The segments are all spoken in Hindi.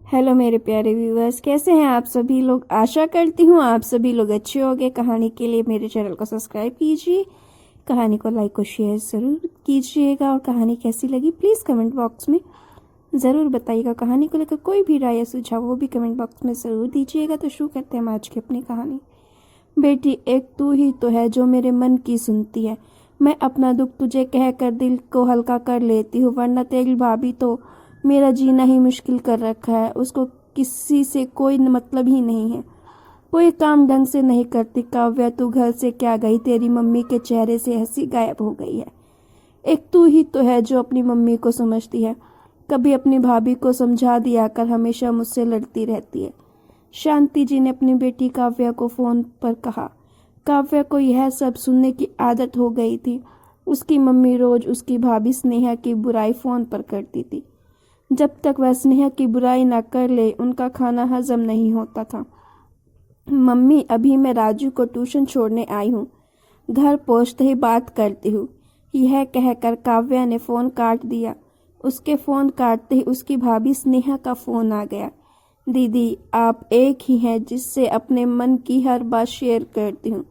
हेलो मेरे प्यारे व्यूअर्स, कैसे हैं आप सभी लोग। आशा करती हूँ आप सभी लोग अच्छे होंगे। कहानी के लिए मेरे चैनल को सब्सक्राइब कीजिए, कहानी को लाइक और शेयर ज़रूर कीजिएगा। और कहानी कैसी लगी प्लीज़ कमेंट बॉक्स में ज़रूर बताइएगा। कहानी को लेकर कोई भी राय या सुझाव वो भी कमेंट बॉक्स में ज़रूर दीजिएगा। तो शुरू करते हैं हम आज की अपनी कहानी। बेटी, एक तू ही तो है जो मेरे मन की सुनती है। मैं अपना दुख तुझे कहकर दिल को हल्का कर लेती हूँ, वरना तेरी भाभी तो मेरा जीना ही मुश्किल कर रखा है। उसको किसी से कोई मतलब ही नहीं है, कोई काम ढंग से नहीं करती। काव्या, तू घर से क्या गई? तेरी मम्मी के चेहरे से हंसी गायब हो गई है। एक तू ही तो है जो अपनी मम्मी को समझती है। कभी अपनी भाभी को समझा दिया कर हमेशा मुझसे लड़ती रहती है। शांति जी ने अपनी बेटी काव्या को फोन पर कहा। काव्या को यह सब सुनने की आदत हो गई थी। उसकी मम्मी रोज उसकी भाभी स्नेहा की बुराई फोन पर करती थी। जब तक वह स्नेहा की बुराई ना कर ले उनका खाना हजम नहीं होता था। मम्मी, अभी मैं राजू को ट्यूशन छोड़ने आई हूँ, घर पहुँचते ही बात करती हूँ। यह कहकर काव्या ने फ़ोन काट दिया। उसके फ़ोन काटते ही उसकी भाभी स्नेहा का फ़ोन आ गया। दीदी, आप एक ही हैं जिससे अपने मन की हर बात शेयर करती हूँ।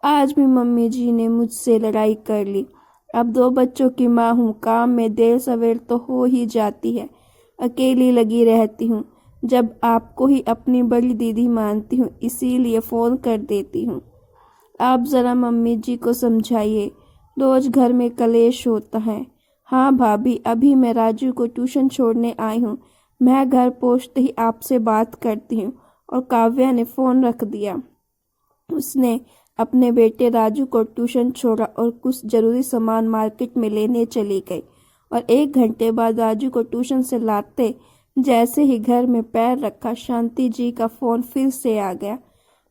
आज भी मम्मी जी ने मुझसे लड़ाई कर ली। अब 2 बच्चों की माँ हूँ, काम में देर सवेर तो हो ही जाती है। अकेली लगी रहती हूँ। जब आपको ही अपनी बड़ी दीदी मानती हूँ, इसीलिए फ़ोन कर देती हूँ। आप ज़रा मम्मी जी को समझाइए, रोज घर में कलेश होता है। हाँ भाभी, अभी मैं राजू को ट्यूशन छोड़ने आई हूँ, मैं घर पहुँचते ही आपसे बात करती हूँ। और काव्या ने फ़ोन रख दिया। उसने अपने बेटे राजू को ट्यूशन छोड़ा और कुछ जरूरी सामान मार्केट में लेने चली गई। और 1 घंटे बाद राजू को ट्यूशन से लाते जैसे ही घर में पैर रखा, शांति जी का फ़ोन फिर से आ गया।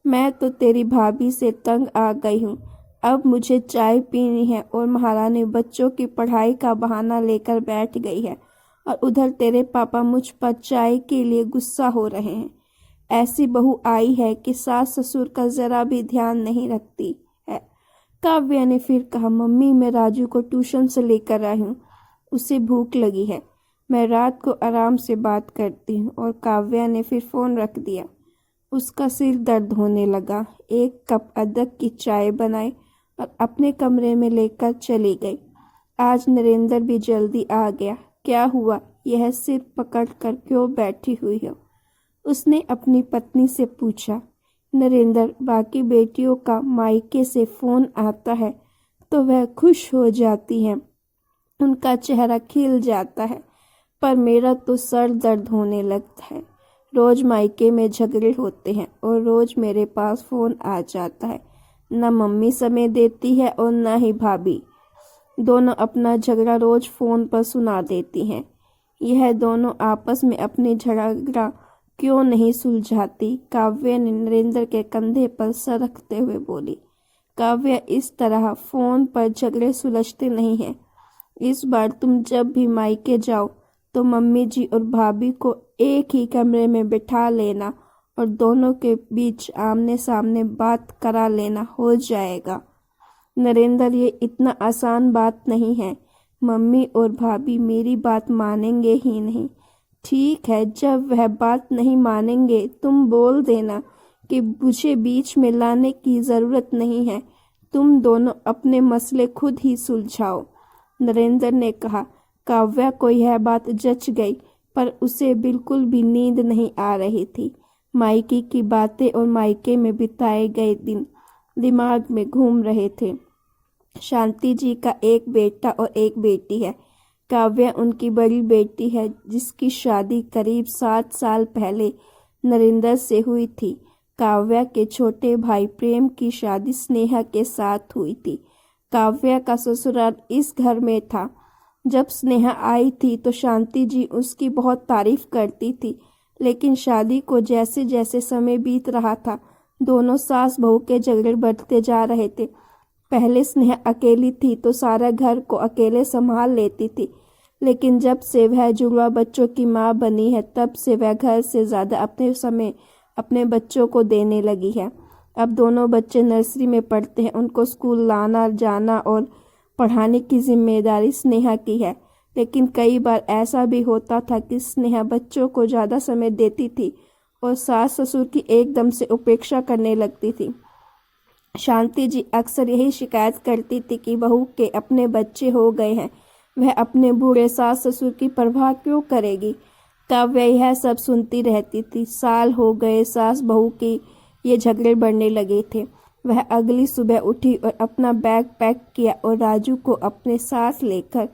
मैं तो तेरी भाभी से तंग आ गई हूँ, अब मुझे चाय पीनी है। और महारानी बच्चों की पढ़ाई का बहाना लेकर बैठ गई है। और उधर तेरे पापा मुझ पर चाय के लिए गुस्सा हो रहे हैं। ऐसी बहू आई है कि सास ससुर का जरा भी ध्यान नहीं रखती है। काव्या ने फिर कहा, मम्मी मैं राजू को ट्यूशन से लेकर आई हूँ, उसे भूख लगी है, मैं रात को आराम से बात करती हूँ। और काव्या ने फिर फ़ोन रख दिया। उसका सिर दर्द होने लगा। 1 कप अदरक की चाय बनाई और अपने कमरे में लेकर चली गई। आज नरेंद्र भी जल्दी आ गया। क्या हुआ, यह सिर पकड़ कर क्यों बैठी हुई हो? उसने अपनी पत्नी से पूछा। नरेंद्र, बाकी बेटियों का मायके से फ़ोन आता है तो वह खुश हो जाती हैं, उनका चेहरा खिल जाता है, पर मेरा तो सर दर्द होने लगता है। रोज मायके में झगड़े होते हैं और रोज मेरे पास फ़ोन आ जाता है। न मम्मी समय देती है और न ही भाभी। दोनों अपना झगड़ा रोज फ़ोन पर सुना देती हैं। यह दोनों आपस में अपनी झगड़ा क्यों नहीं सुलझाती? काव्या ने नरेंद्र के कंधे पर सर रखते हुए बोली। काव्या, इस तरह फ़ोन पर झगड़े सुलझते नहीं हैं। इस बार तुम जब भी मायके जाओ तो मम्मी जी और भाभी को एक ही कमरे में बिठा लेना और दोनों के बीच आमने सामने बात करा लेना, हो जाएगा। नरेंद्र, ये इतना आसान बात नहीं है। मम्मी और भाभी मेरी बात मानेंगे ही नहीं। ठीक है, जब वह बात नहीं मानेंगे तुम बोल देना कि मुझे बीच में लाने की ज़रूरत नहीं है, तुम दोनों अपने मसले खुद ही सुलझाओ, नरेंद्र ने कहा। काव्या को यह बात जच गई, पर उसे बिल्कुल भी नींद नहीं आ रही थी। मायके की बातें और मायके में बिताए गए दिन दिमाग में घूम रहे थे। शांति जी का एक बेटा और एक बेटी है। काव्या उनकी बड़ी बेटी है, जिसकी शादी करीब 7 साल पहले नरेंद्र से हुई थी। काव्या के छोटे भाई प्रेम की शादी स्नेहा के साथ हुई थी। काव्या का ससुराल इस घर में था। जब स्नेहा आई थी तो शांति जी उसकी बहुत तारीफ करती थी, लेकिन शादी को जैसे जैसे समय बीत रहा था, दोनों सास बहू के झगड़े बढ़ते जा रहे थे। पहले स्नेहा अकेली थी तो सारा घर को अकेले संभाल लेती थी, लेकिन जब से वह जुड़वा बच्चों की माँ बनी है, तब से वह घर से ज़्यादा अपने समय अपने बच्चों को देने लगी है। अब दोनों बच्चे नर्सरी में पढ़ते हैं, उनको स्कूल लाना जाना और पढ़ाने की जिम्मेदारी स्नेहा की है। लेकिन कई बार ऐसा भी होता था कि स्नेहा बच्चों को ज़्यादा समय देती थी और सास ससुर की एकदम से उपेक्षा करने लगती थी। शांति जी अक्सर यही शिकायत करती थी कि बहू के अपने बच्चे हो गए हैं, वह अपने बूढ़े सास ससुर की परवाह क्यों करेगी। काव्या यह सब सुनती रहती थी। साल हो गए, सास बहू की ये झगड़े बढ़ने लगे थे। वह अगली सुबह उठी और अपना बैग पैक किया और राजू को अपने साथ लेकर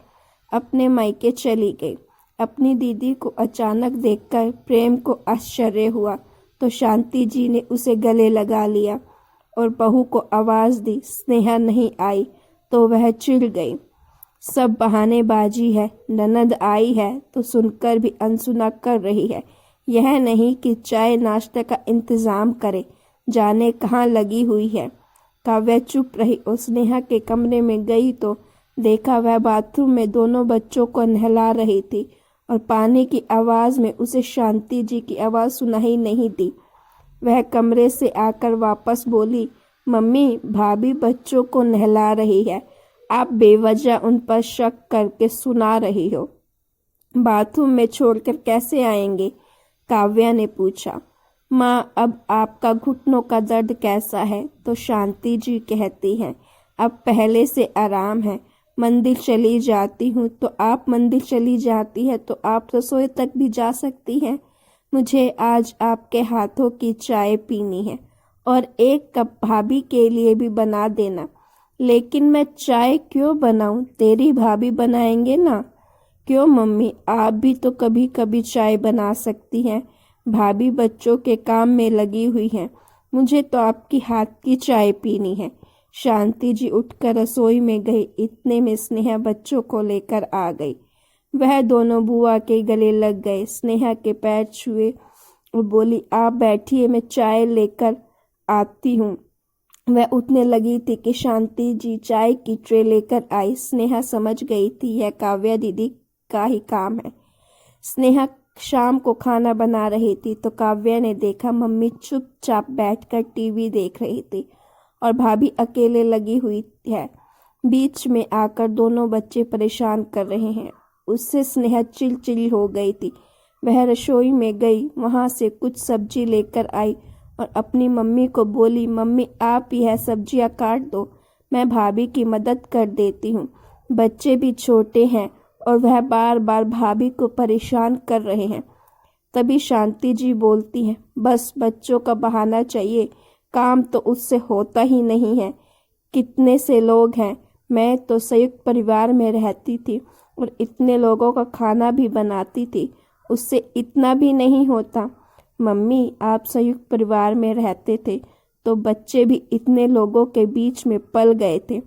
अपने मायके चली गई। अपनी दीदी को अचानक देखकर प्रेम को आश्चर्य हुआ तो शांति जी ने उसे गले लगा लिया और बहू को आवाज़ दी। स्नेहा नहीं आई तो वह चिढ़ गई। सब बहानेबाजी है, ननद आई है तो सुनकर भी अनसुना कर रही है। यह नहीं कि चाय नाश्ते का इंतज़ाम करे, जाने कहाँ लगी हुई है। काव्या चुप रही और स्नेहा के कमरे में गई तो देखा वह बाथरूम में दोनों बच्चों को नहला रही थी और पानी की आवाज़ में उसे शांति जी की आवाज़ सुनाई नहीं दी। वह कमरे से आकर वापस बोली, मम्मी भाभी बच्चों को नहला रही है, आप बेवजह उन पर शक करके सुना रही हो। बाथरूम में छोड़कर कैसे आएंगे? काव्या ने पूछा। माँ अब आपका घुटनों का दर्द कैसा है? तो शांति जी कहती हैं, अब पहले से आराम है। मंदिर चली जाती हूँ तो आप मंदिर चली जाती है तो आप रसोई तक भी जा सकती हैं। मुझे आज आपके हाथों की चाय पीनी है और एक कप भाभी के लिए भी बना देना। लेकिन मैं चाय क्यों बनाऊं? तेरी भाभी बनाएंगे ना। क्यों मम्मी, आप भी तो कभी कभी चाय बना सकती हैं। भाभी बच्चों के काम में लगी हुई हैं। मुझे तो आपकी हाथ की चाय पीनी है। शांति जी उठकर रसोई में गई। इतने में स्नेहा बच्चों को लेकर आ गई। वह दोनों बुआ के गले लग गए। स्नेहा के पैर छुए और बोली, आप बैठिए, मैं चाय लेकर आती हूँ। वह उठने लगी थी कि शांति जी चाय की ट्रे लेकर आई। स्नेहा समझ गई थी यह काव्या दीदी का ही काम है। स्नेहा शाम को खाना बना रही थी तो काव्या ने देखा मम्मी चुपचाप बैठकर टीवी देख रही थी और भाभी अकेले लगी हुई है। बीच में आकर दोनों बच्चे परेशान कर रहे हैं। उससे स्नेहा चिड़चिड़ी हो गई थी। वह रसोई में गई, वहां से कुछ सब्जी लेकर आई और अपनी मम्मी को बोली, मम्मी आप यह सब्जियां काट दो, मैं भाभी की मदद कर देती हूँ। बच्चे भी छोटे हैं और वह बार बार भाभी को परेशान कर रहे हैं। तभी शांति जी बोलती हैं, बस बच्चों का बहाना चाहिए, काम तो उससे होता ही नहीं है। कितने से लोग हैं, मैं तो संयुक्त परिवार में रहती थी और इतने लोगों का खाना भी बनाती थी, उससे इतना भी नहीं होता। मम्मी आप संयुक्त परिवार में रहते थे तो बच्चे भी इतने लोगों के बीच में पल गए थे,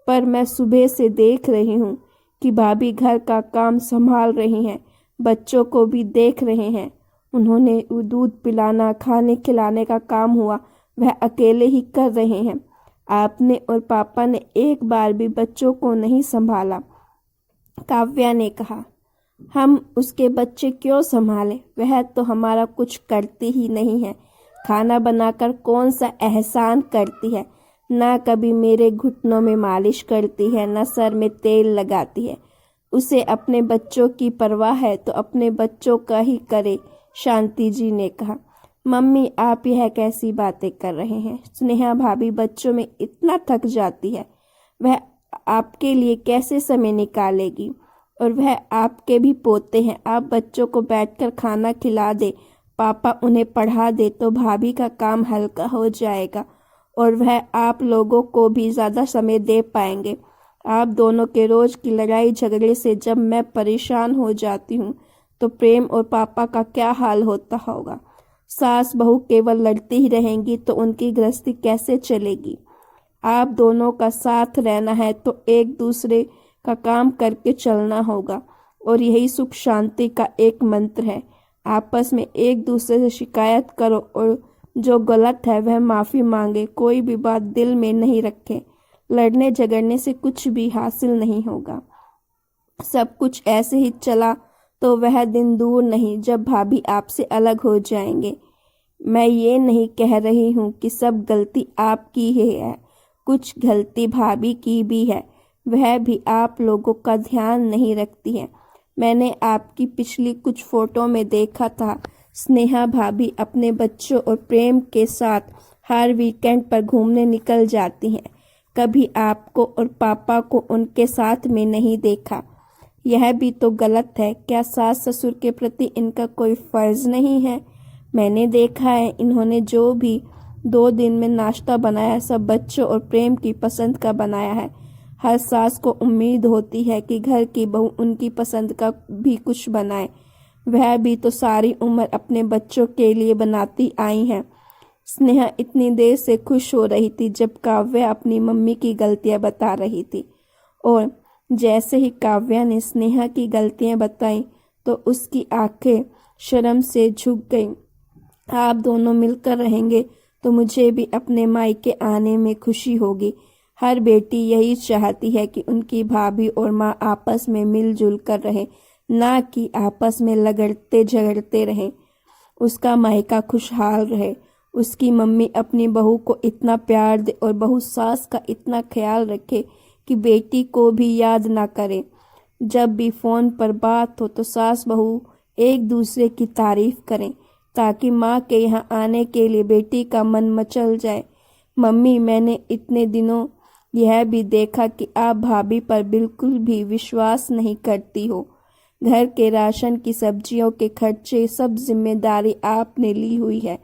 पर मैं सुबह से देख रही हूँ कि भाभी घर का काम संभाल रही हैं, बच्चों को भी देख रहे हैं। उन्होंने दूध पिलाना, खाने खिलाने का काम हुआ वह अकेले ही कर रहे हैं। आपने और पापा ने एक बार भी बच्चों को नहीं संभाला। काव्या ने कहा, हम उसके बच्चे क्यों संभालें? वह तो हमारा कुछ करती ही नहीं है। खाना बनाकर कौन सा एहसान करती है? ना कभी मेरे घुटनों में मालिश करती है, ना सर में तेल लगाती है। उसे अपने बच्चों की परवाह है तो अपने बच्चों का ही करे। शांति जी ने कहा, मम्मी आप यह कैसी बातें कर रहे हैं? स्नेहा भाभी बच्चों में इतना थक जाती है, वह आपके लिए कैसे समय निकालेगी? और वह आपके भी पोते हैं। आप बच्चों को बैठकर खाना खिला दे, पापा उन्हें पढ़ा दे तो भाभी का काम हल्का हो जाएगा और वह आप लोगों को भी ज़्यादा समय दे पाएंगे। आप दोनों के रोज की लड़ाई झगड़े से जब मैं परेशान हो जाती हूँ तो प्रेम और पापा का क्या हाल होता होगा। सास बहू केवल लड़ती ही रहेंगी तो उनकी गृहस्थी कैसे चलेगी? आप दोनों का साथ रहना है तो एक दूसरे का काम करके चलना होगा और यही सुख शांति का एक मंत्र है। आपस में एक दूसरे से शिकायत करो और जो गलत है वह माफ़ी मांगे। कोई भी बात दिल में नहीं रखे। लड़ने झगड़ने से कुछ भी हासिल नहीं होगा। सब कुछ ऐसे ही चला तो वह दिन दूर नहीं जब भाभी आपसे अलग हो जाएंगे। मैं ये नहीं कह रही हूँ कि सब गलती आपकी ही है, कुछ गलती भाभी की भी है। वह भी आप लोगों का ध्यान नहीं रखती है। मैंने आपकी पिछली कुछ फोटो में देखा था स्नेहा भाभी अपने बच्चों और प्रेम के साथ हर वीकेंड पर घूमने निकल जाती हैं। कभी आपको और पापा को उनके साथ में नहीं देखा। यह भी तो गलत है। क्या सास ससुर के प्रति इनका कोई फर्ज नहीं है? मैंने देखा है इन्होंने जो भी 2 दिन में नाश्ता बनाया सब बच्चों और प्रेम की पसंद का बनाया है। हर सास को उम्मीद होती है कि घर की बहू उनकी पसंद का भी कुछ बनाए। वह भी तो सारी उम्र अपने बच्चों के लिए बनाती आई हैं। स्नेहा इतनी देर से खुश हो रही थी जब काव्या अपनी मम्मी की गलतियां बता रही थी, और जैसे ही काव्या ने स्नेहा की गलतियां बताई तो उसकी आंखें शर्म से झुक गईं। आप दोनों मिलकर रहेंगे तो मुझे भी अपने मायके आने में खुशी होगी। हर बेटी यही चाहती है कि उनकी भाभी और माँ आपस में मिलजुल कर रहे, ना कि आपस में लगड़ते झगड़ते रहें। उसका मायका खुशहाल रहे, उसकी मम्मी अपनी बहू को इतना प्यार दे और बहू सास का इतना ख्याल रखे कि बेटी को भी याद ना करे। जब भी फोन पर बात हो तो सास बहू एक दूसरे की तारीफ करें ताकि माँ के यहाँ आने के लिए बेटी का मन मचल जाए। मम्मी, मैंने इतने दिनों यह भी देखा कि आप भाभी पर बिल्कुल भी विश्वास नहीं करती हो। घर के राशन की सब्जियों के खर्चे सब जिम्मेदारी आपने ली हुई है।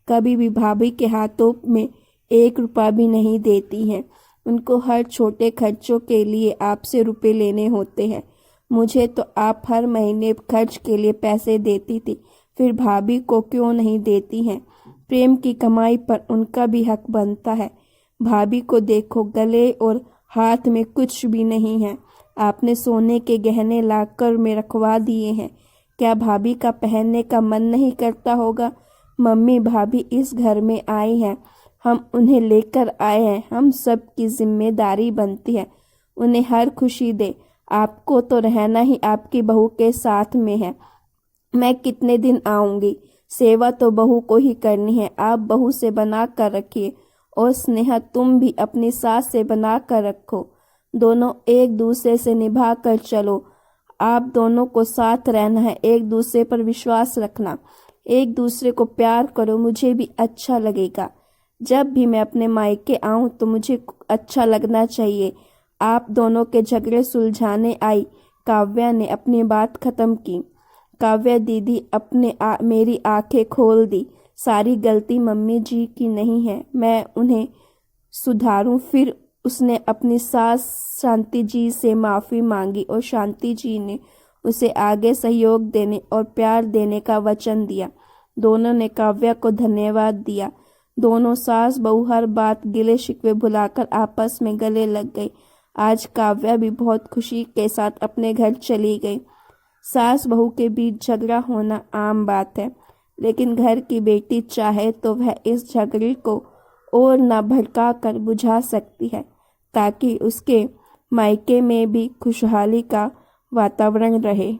कभी भी भाभी के हाथों में 1 रुपया भी नहीं देती हैं। उनको हर छोटे खर्चों के लिए आपसे रुपए लेने होते हैं। मुझे तो आप हर महीने खर्च के लिए पैसे देती थी, फिर भाभी को क्यों नहीं देती हैं? प्रेम की कमाई पर उनका भी हक बनता है। भाभी को देखो, गले और हाथ में कुछ भी नहीं है। आपने सोने के गहने लाकर में रखवा दिए हैं। क्या भाभी का पहनने का मन नहीं करता होगा? मम्मी, भाभी इस घर में आई हैं, हम उन्हें लेकर आए हैं। हम सब की जिम्मेदारी बनती है उन्हें हर खुशी दे। आपको तो रहना ही आपकी बहू के साथ में है। मैं कितने दिन आऊंगी? सेवा तो बहू को ही करनी है। आप बहू से बना कर रखिए, और स्नेहा तुम भी अपनी सास से बना कर रखो। दोनों एक दूसरे से निभा कर चलो। आप दोनों को साथ रहना है, एक दूसरे पर विश्वास रखना, एक दूसरे को प्यार करो। मुझे भी अच्छा लगेगा। जब भी मैं अपने मायके आऊं तो मुझे अच्छा लगना चाहिए। आप दोनों के झगड़े सुलझाने आई काव्या ने अपनी बात खत्म की। काव्या दीदी मेरी आंखें खोल दी। सारी गलती मम्मी जी की नहीं है, मैं उन्हें सुधारूं। फिर उसने अपनी सास शांति जी से माफ़ी मांगी और शांति जी ने उसे आगे सहयोग देने और प्यार देने का वचन दिया। दोनों ने काव्या को धन्यवाद दिया। दोनों सास बहू हर बात गिले शिकवे भुलाकर आपस में गले लग गई। आज काव्या भी बहुत खुशी के साथ अपने घर चली गई। सास बहू के बीच झगड़ा होना आम बात है, लेकिन घर की बेटी चाहे तो वह इस झगड़े को और न भड़का कर बुझा सकती है, ताकि उसके मायके में भी खुशहाली का वातावरण रहे।